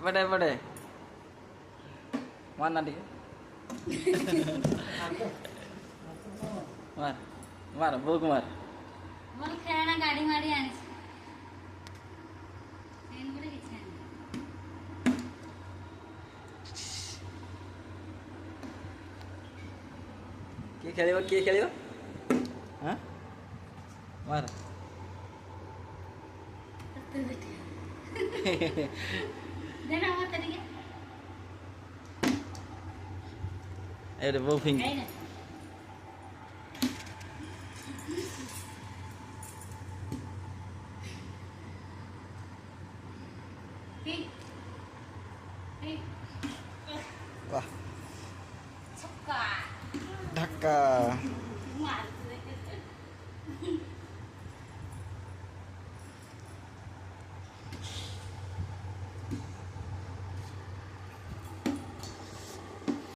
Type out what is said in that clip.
बड़े बड़े मार ना ठीक मार मार बुक मार बोल खेळणं गाडी माडी आणि सेन बरे किती किए खेलियो हाँ मार देना मत तरीके अरे वो फिंग नहीं ना ठीक ठीक वाह छक्का धक्का